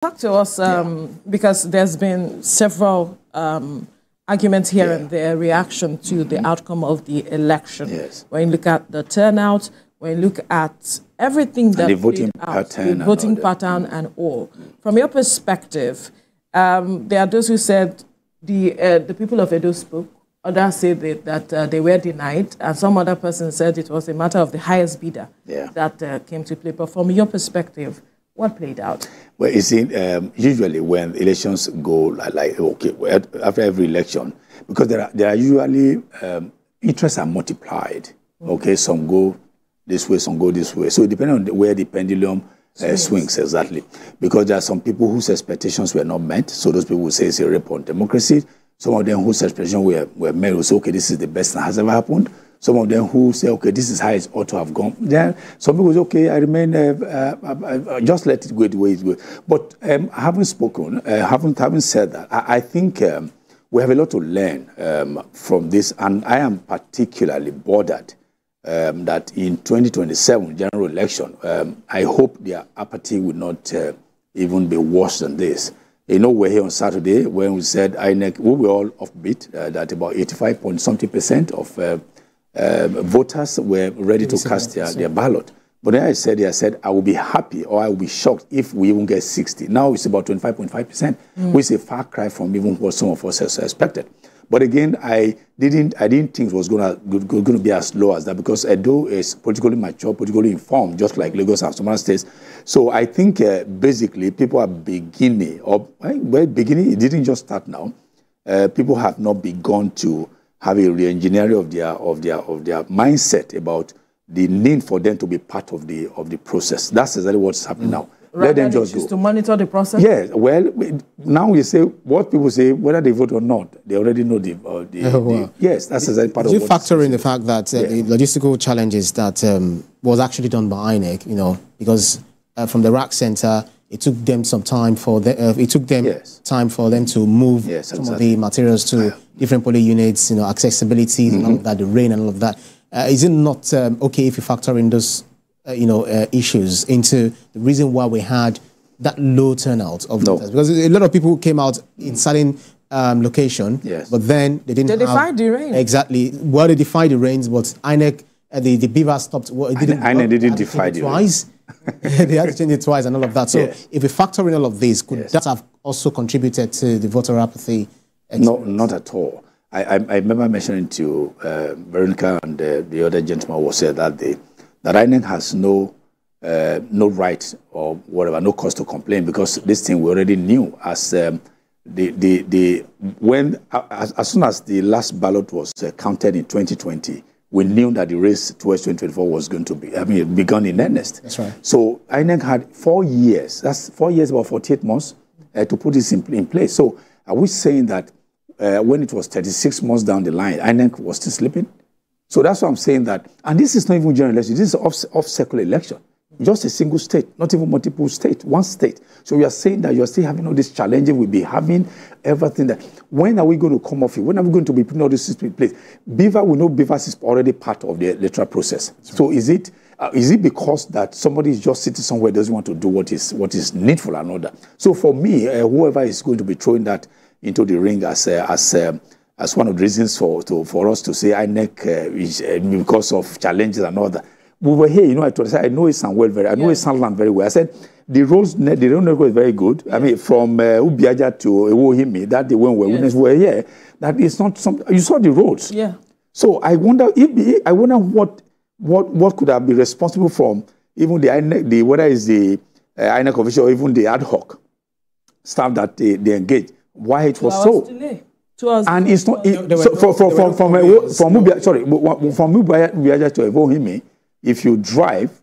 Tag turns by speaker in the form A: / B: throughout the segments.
A: Talk to us, because there's been several arguments here and there, reaction to the outcome of the election.
B: Yes.
A: When you look at the turnout, when you look at everything that
B: the voting pattern,
A: and all. From your perspective, there are those who said the people of Edo spoke. Others said that they were denied, and some other person said it was a matter of the highest bidder that came to play. But from your perspective, what played out?
B: Well, you see, usually when elections go like okay, after every election, because there are usually interests are multiplied. Okay, some go this way, some go this way. So depending on where the pendulum swings exactly, because there are some people whose expectations were not met. So those people will say it's a rape on democracy. Some of them whose expectations were met will say, okay, this is the best that has ever happened. Some of them who say, okay, this is how it ought to have gone. Then some people say, okay, I remain, just let it go the way it goes. But having spoken, having said that, I think we have a lot to learn from this. And I am particularly bothered that in 2027 general election, I hope their apathy will not even be worse than this. You know, we're here on Saturday when we said INEC, we were all offbeat, that about 85% of voters were ready to cast their ballot. But then I said, I will be happy or I will be shocked if we even get 60. Now it's about 25.5%, which is a far cry from even what some of us expected. But again, I didn't think it was going to be as low as that, because Edo is politically mature, politically informed, just like Lagos and some other states. So I think basically people are beginning, it didn't just start now. People have not begun to have a re-engineering of their mindset about the need for them to be part of the process. That's exactly what's happening now. Let them just go.
A: To monitor the process?
B: Yes. Well, now we say what people say, whether they vote or not, they already know yes, that's exactly part of what.
C: You factor in the fact that the logistical challenges that was actually done by INEC, you know, because from the rack center, it took them some time for time for them to move some of the materials to different polling units, you know, accessibility and all of that, the rain and all of that. Is it not okay if you factor in those issues into the reason why we had that low turnout of voters? Because a lot of people came out in certain location, but then they didn't. They
A: defied the rain.
C: Exactly. Well, they defied the rains, but INEC, the beaver stopped. Well,
B: INEC didn't defy the
C: twice. They had to change it twice and all of that. So if we factor in all of this, could that have also contributed to the voter apathy?
B: No, not at all. I remember mentioning to Veronica and the other gentleman who said that that INEC has no right or whatever, no cause to complain, because this thing we already knew as soon as the last ballot was counted in 2020, we knew that the race towards 2024 was going to be, begun in earnest.
C: That's right.
B: So INEC had 4 years, that's 4 years, about 48 months, to put this in place. So are we saying that when it was 36 months down the line, INEC was still sleeping? So that's why I'm saying that. And this is not even general election. This is off-circular election. Just a single state, not even multiple states, one state. So we are saying that you're still having all these challenges. We'll be having everything that. When are we going to come off it? When are we going to be putting all this system in place? Beaver, we know Beaver is already part of the electoral process. Right. So is it because that somebody is just sitting somewhere, doesn't want to do what is needful and all that? So for me, whoever is going to be throwing that into the ring as one of the reasons for us to say INEC is because of challenges and all that. We were here, I know Isanland I know Isanland very well. I said the road network is very good. I mean, from Ubiaja to Ewohimi, that day when we were here, that is not something. You saw the roads.
A: Yeah.
B: So I wonder what could have been responsible from even the INEC, whether it's the INEC official or even the ad hoc staff that they engaged. Why it was so.
A: Delay. 2 hours.
B: And it's not from Ubiaja to Ewohimi. If you drive,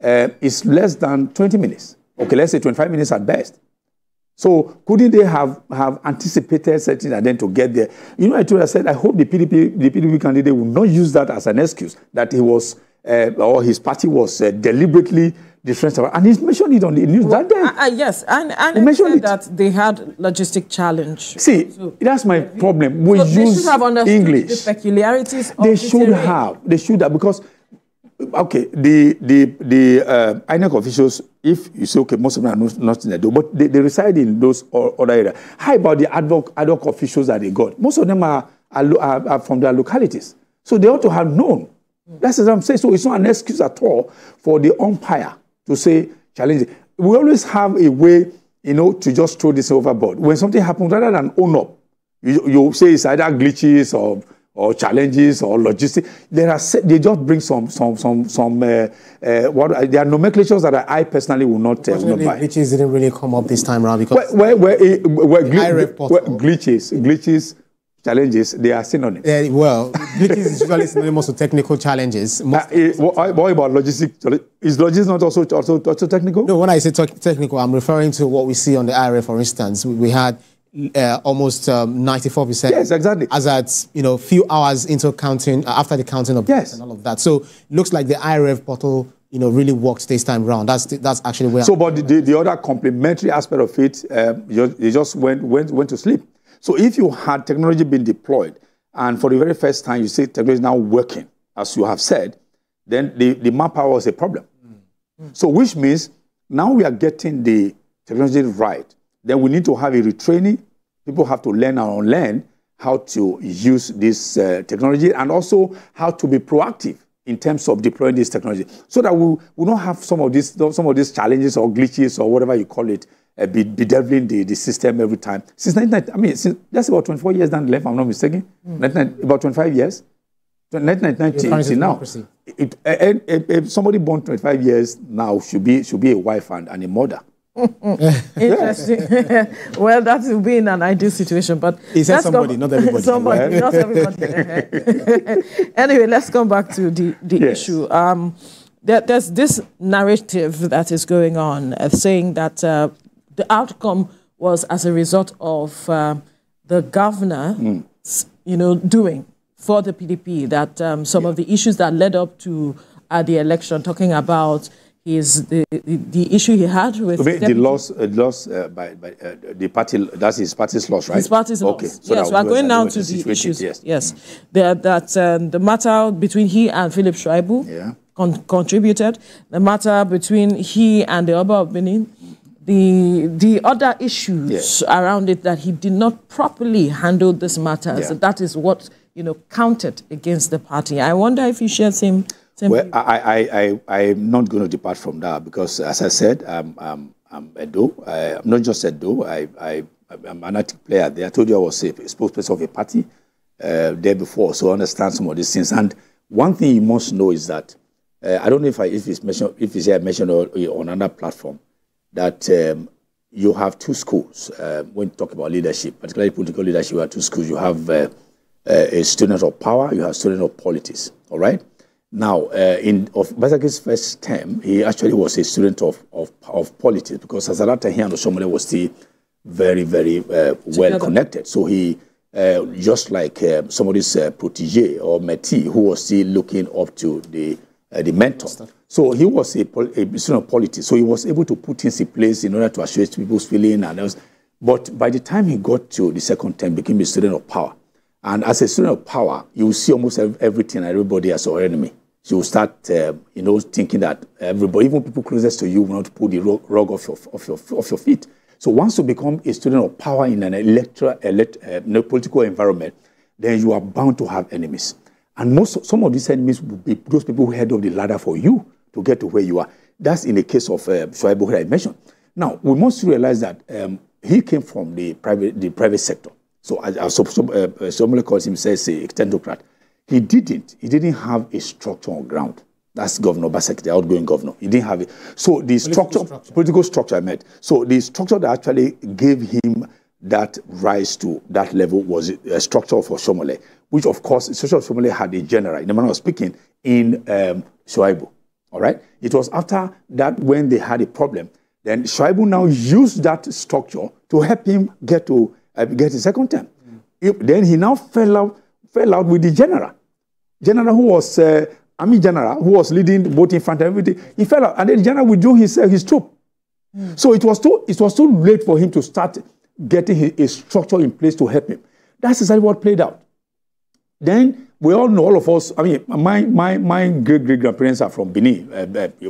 B: it's less than 20 minutes. Okay, let's say 25 minutes at best. So couldn't they have anticipated something and then to get there? I said, I hope the PDP candidate will not use that as an excuse that he was, or his party was deliberately different. And he's mentioned it on the news that day.
A: Yes, and he said that they had logistic challenge.
B: See, that's my problem. We use
A: they should have understood
B: English.
A: The peculiarities of
B: They should have, because okay, the INEC officials, if you say, okay, most of them are not in Edo, but they reside in those other areas. How about the ad hoc officials that they got? Most of them are from their localities. So they ought to have known. That's what I'm saying. So it's not an excuse at all for the umpire to say, challenge it. We always have a way, to just throw this overboard. When something happens, rather than own up, you say it's either glitches or challenges or logistics. They just bring some there are nomenclatures that I personally will not buy.
C: Glitches didn't really come up this time around because
B: glitches, challenges, they are synonyms.
C: Well, glitches is usually synonymous to technical challenges.
B: What about logistics? Is logistics not also technical?
C: No, when I say technical, I'm referring to what we see on the IRF, for instance. We had almost 94%.
B: Yes, exactly.
C: As at few hours into counting, after the counting of and all of that. So it looks like the IRF portal really worked this time around. That's actually where.
B: So, but the other complementary aspect of it, they just went to sleep. So if you had technology being deployed, and for the very first time you say technology is now working, as you have said, then the manpower was a problem. So which means now we are getting the technology right. Then we need to have a retraining. People have to learn and unlearn how to use this technology and also how to be proactive in terms of deploying this technology, so that we don't have some of these challenges or glitches or whatever you call it bedeviling the system every time. Since 1990, since that's about 24 years down the left, if I'm not mistaken. About 25 years. 1990 now. If somebody born 25 years now should be a wife and a mother.
A: Interesting. Well, that will be in an ideal situation, but
C: he said somebody, not everybody.
A: Somebody, not everybody. Anyway, let's come back to the issue. There's this narrative that is going on, saying that the outcome was as a result of the governor, doing for the PDP that some of the issues that led up to the election, talking about the issue he had with
B: the loss by the party. That's his party's loss, right?
A: His party's loss.
B: Okay. So
A: yes, we are going now to the issues. Yes. The matter between he and Philip Shuaibu contributed. The matter between he and the Oba of Benin. The other issues around it, that he did not properly handle this matter. So that is what counted against the party. I wonder if you share same.
B: Well, I'm not going to depart from that because, as I said, I'm Edo. I'm not just Edo. I'm an active player there. I told you I was a spokesperson of a party there before, so I understand some of these things. And one thing you must know is that I don't know if it's mentioned on another platform that you have two schools when you talk about leadership, particularly political leadership. You have two schools. You have a student of power. You have a student of politics. All right. Now, in Basaki's first term, he actually was a student of politics because as at that time, he and Osomole was still very, very well connected. So he, just like somebody's protege or mentee who was still looking up to the mentor. So he was a student of politics. So he was able to put things in place in order to assuage people's feelings and else. But by the time he got to the second term, became a student of power. And as a student of power, you will see almost everything and everybody as your enemy. So you start, thinking that everybody, even people closest to you, will not pull the rug off your feet. So once you become a student of power in an political environment, then you are bound to have enemies. And some of these enemies will be those people who head up the ladder for you to get to where you are. That's in the case of Shuaibu, who I mentioned. Now, we must realize that he came from the private sector. So as somebody calls himself a technocrat. He didn't have a structure on ground. That's Governor Basek, the outgoing governor. He didn't have it. So the political structure I meant. So the structure that actually gave him that rise to that level was a structure for Osomole, which of course, the structure of Osomole had a general, in the manner of speaking, in Shuaibu. All right? It was after that when they had a problem. Then Shuaibu now used that structure to help him get his second term. Then he now fell out with the general who was army general who was leading both in front and everything. He fell out, and then the general withdrew his troop. So it was too late for him to start getting a structure in place to help him. That's exactly what played out. Then we all know, all of us, I mean, my great-great-grandparents are from Benin,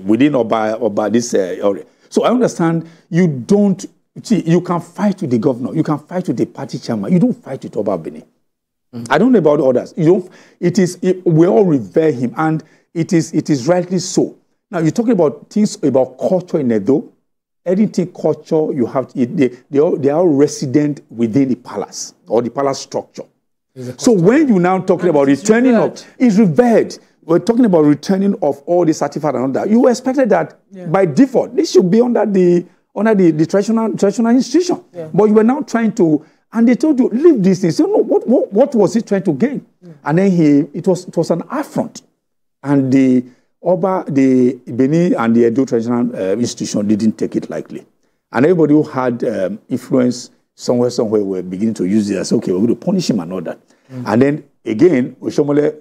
B: within Oba this area. So I understand you don't, see, you can fight with the governor, you can fight with the party chairman, you don't fight with Oba Benin. I don't know about others. You don't, we all revere him, and it is rightly so. Now, you're talking about things about culture in Edo. Anything culture, you have, they are all resident within the palace, or the palace structure. So when you now talking about returning of, it's revered. We're talking about returning of all the certificates and all that. You expected that by default, this should be under the traditional institution. Yeah. But you were now trying to, and they told you, leave these things. So no, what was he trying to gain? And then it was an affront. And the Benin and the Edo traditional institution didn't take it lightly. And everybody who had influence somewhere were beginning to use it as, okay, we're going to punish him and all that. And then again, Oshomole,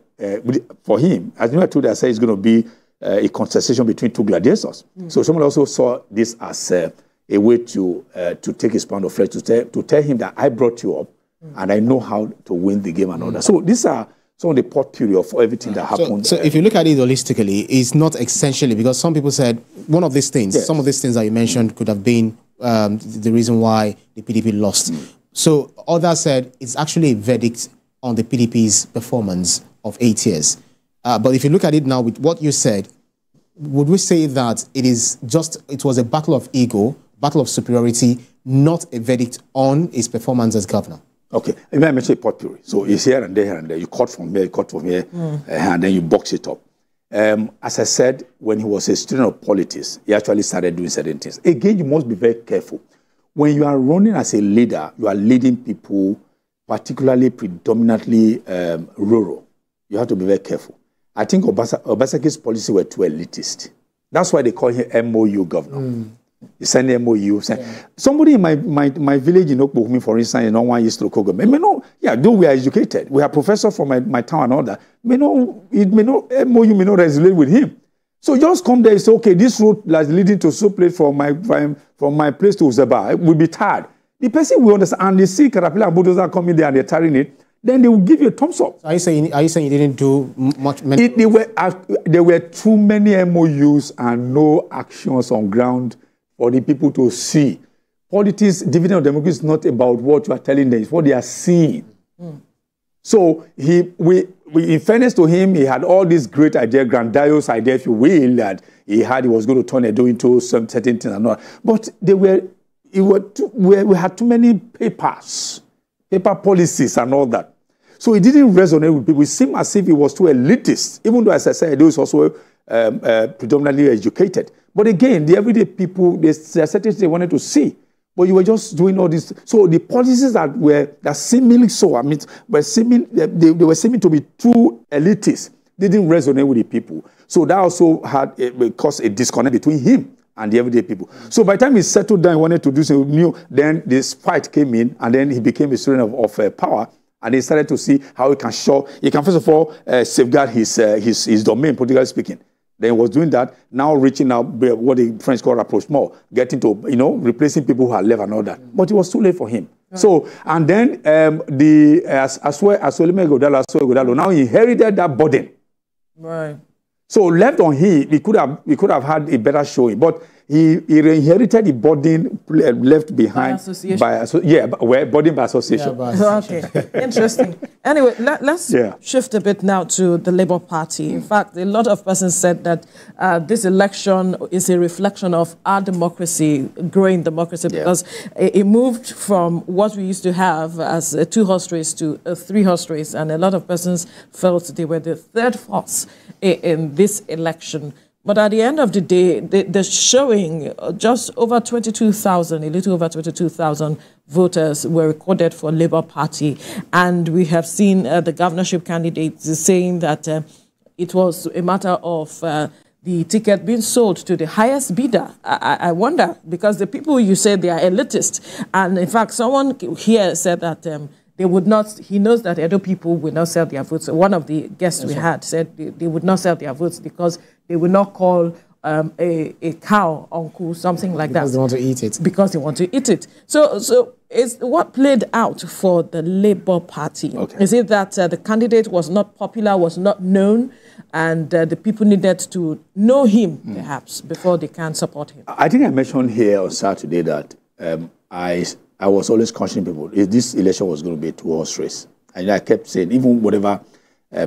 B: for him, as you know, I told you, I said it's going to be a contestation between two gladiators. So Oshomole also saw this as a way to take his pound of flesh, to tell him that I brought you up and I know how to win the game and all that. So these are some of the potpourri of everything that happened.
C: So if you look at it holistically, it's not essentially, because some people said one of these things, some of these things that you mentioned could have been the reason why the PDP lost. So others said it's actually a verdict on the PDP's performance of 8 years. But if you look at it now with what you said, would we say that it was a battle of ego, battle of superiority, not a verdict on his performance as governor?
B: Okay, I mentioned potpourri. So it's here and there and there. You cut from here, you cut from here, and then you box it up. As I said, when he was a student of politics, he actually started doing certain things. Again, you must be very careful. When you are running as a leader, you are leading people, particularly predominantly rural. You have to be very careful. I think Obasanjo's policy were too elitist. That's why they call him MOU governor. He sent the MOU. Somebody in my village in Okbohumi, for instance, in one East local government, though we are educated, we are professors from my town and all that, MOU may not resonate with him. So just come there and say, okay, this route that's leading to so place from my place to Uzeba will be tired. The person will understand, and they see Caterpillar and bulldozer coming there and they're tiring it, then they will give you a thumbs up.
C: So are you saying you didn't do much?
B: There were too many MOUs and no actions on ground for the people to see. Politics, dividend of democracy is not about what you are telling them, it's what they are seeing. So in fairness to him, he had all these great ideas, grandiose ideas, if you will, that he was going to turn Edo into some certain things and all. But we had too many paper policies and all that. So it didn't resonate with people. It seemed as if it was too elitist, even though, as I said, Edo is also predominantly educated. But again, the everyday people, there are certain things they wanted to see. But you were just doing all this. So the policies that seemingly so, they were seeming to be too elitist. They didn't resonate with the people. So that also caused a disconnect between him and the everyday people. So by the time he settled down, he wanted to do something new, then this fight came in, and then he became a student of power. And they started to see how he can first of all safeguard his domain, politically speaking. Then he was doing that, now reaching out what the French call rapprochement, getting to, replacing people who had left and all that. But it was too late for him. Right. So, and then Asolime Godalo now inherited that burden.
A: Right.
B: So left on him, he could have had a better showing, but he inherited the burden left behind by association. Burden by association.
A: Okay, interesting. Anyway, let's shift a bit now to the Labour Party. In fact, a lot of persons said that this election is a reflection of our democracy, growing democracy, because it moved from what we used to have as a 2-horse race to a 3-horse race, and a lot of persons felt they were the third horse in this election. But at the end of the day, they're showing just over 22,000, a little over 22,000 voters were recorded for Labour Party. And we have seen the governorship candidates saying that it was a matter of the ticket being sold to the highest bidder. I wonder, because the people you said they are elitist. And in fact, someone here said that they would not, he knows that Edo people will not sell their votes. So one of the guests we had said they would not sell their votes because they would not call a cow, uncle, something like
C: because
A: that.
C: Because they want to eat it.
A: Because they want to eat it. So it's what played out for the Labour Party.
B: Okay.
A: Is it that the candidate was not popular, was not known, and the people needed to know him, perhaps, before they can support him?
B: I think I mentioned here on Saturday that I was always cautioning people, if this election was going to be a two-horse race. And I kept saying, even whatever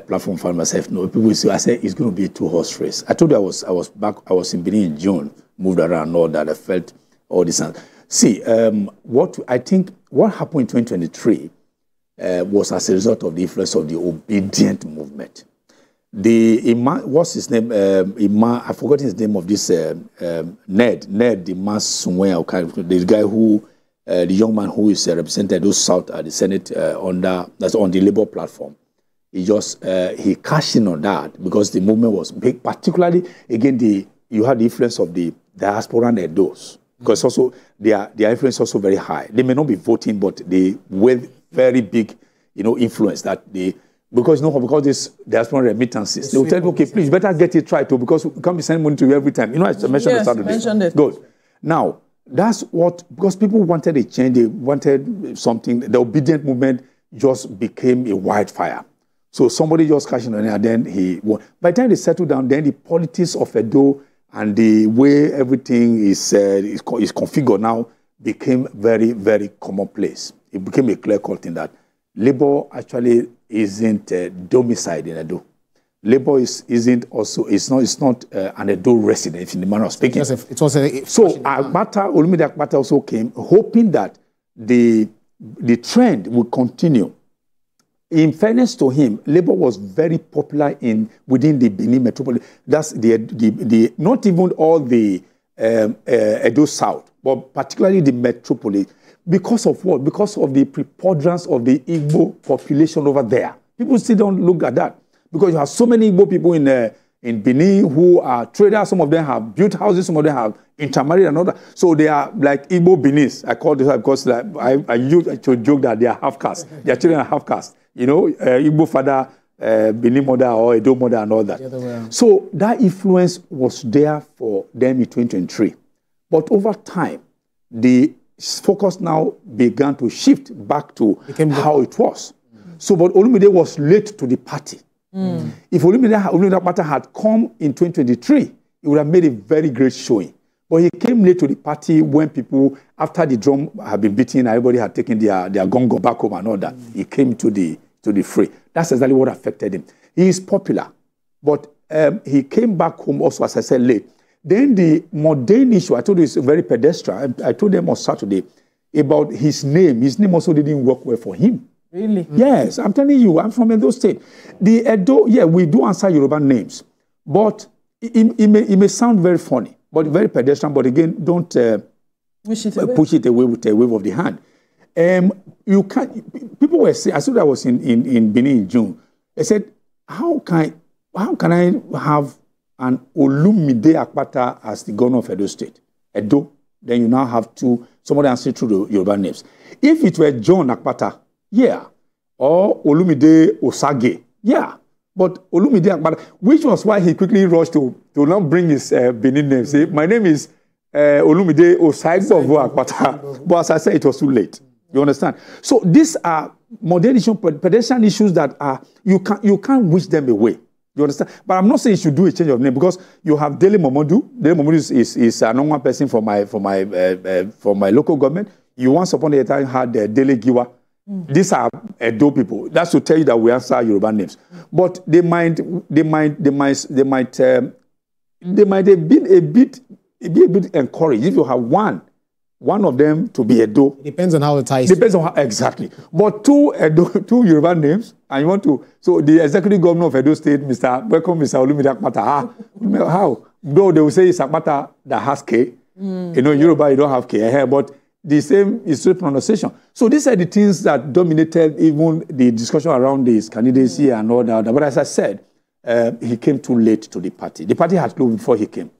B: platform found myself, no, people say, I said, it's going to be a two-horse race. I told you I was in Benin in June, moved around and all that. I felt all this. See, what happened in 2023 was as a result of the influence of the obedient movement. The Imam, what's his name? Imam, I forgot his name of this Ned, the mass somewhere, the guy who, the young man who is represented those South at the Senate that's on the Labour platform. He cashed in on that because the movement was big, particularly again you had the influence of the diaspora and those. Because also their influence is also very high. They may not be voting, but they with very big, influence that because this diaspora remittances. They will tell you, okay, please better get it right too, because we can't be sending money to you every time. I mentioned
A: it.
B: Good. Now that's because people wanted a change, they wanted something. The obedient movement just became a wildfire. So somebody just cashed in on it, and then he won. By the time they settled down, then the politics of Edo and the way everything is configured now became very, very commonplace. It became a clear-cut thing that Labour actually isn't domiciled in Edo. Labour isn't not an Edo resident in the manner of speaking. So Olumide Akpata also came hoping that the trend will continue. In fairness to him, Labour was very popular within the Benin metropolis. That's the not even all the Edo South, but particularly the metropolis. Because of what? Because of the preponderance of the Igbo population over there. People still don't look at that. Because you have so many Igbo people in Benin who are traders. Some of them have built houses. Some of them have intermarried and all that. So they are like Igbo Benis. I call this because I used to joke that they are half caste. Their children are half caste. Igbo father, Benin mother, or Edo mother, and all that. So that influence was there for them in 2023. But over time, the focus now began to shift back to how it was. So, but Olumide was late to the party. If Olumide had come in 2023, he would have made a very great showing. But he came late to the party when people, after the drum had been beaten, everybody had taken their gongo back home and all that. He came to the fray. That's exactly what affected him. He is popular, but he came back home also, as I said, late. Then the mundane issue, I told you it's very pedestrian. I told them on Saturday about his name. His name also didn't work well for him.
A: Really?
B: Yes, I'm telling you, I'm from Edo State. The Edo, we do answer Yoruba names, but it may sound very funny, but very pedestrian. But again, don't push it away with a wave of the hand. You can't. People were saying. I saw that I was in Benin in June. They said, how can I have an Olumide Akpata as the governor of Edo State? Edo. Then you now have somebody answering through the Yoruba names. If it were John Akpata, or Olumide Osage, but Olumide Akpata, which was why he quickly rushed to now bring his Benin name. Say, my name is Olumide Osage Akpata. But as I said, it was too late. You understand? So these are modern issues, pedestrian issues that you can't wish them away. You understand? But I'm not saying you should do a change of name because you have Dele Momodu. Dele Momodu is a normal person from my local government. You once upon a time had Dele Giwa. These are Edo people. That's to tell you that we answer Yoruba names. But they might have been a bit encouraged if you have one of them to be Edo.
C: It depends on how the ties.
B: Depends on how, exactly. But two Yoruba names, and you want to. So the executive governor of Edo State, Mr. Olumide Akpata. How? Though they will say it's Akpata that has K. Yoruba, you don't have K. But the same is straight pronunciation. So these are the things that dominated even the discussion around his candidacy and all that. But as I said, he came too late to the party. The party had closed before he came.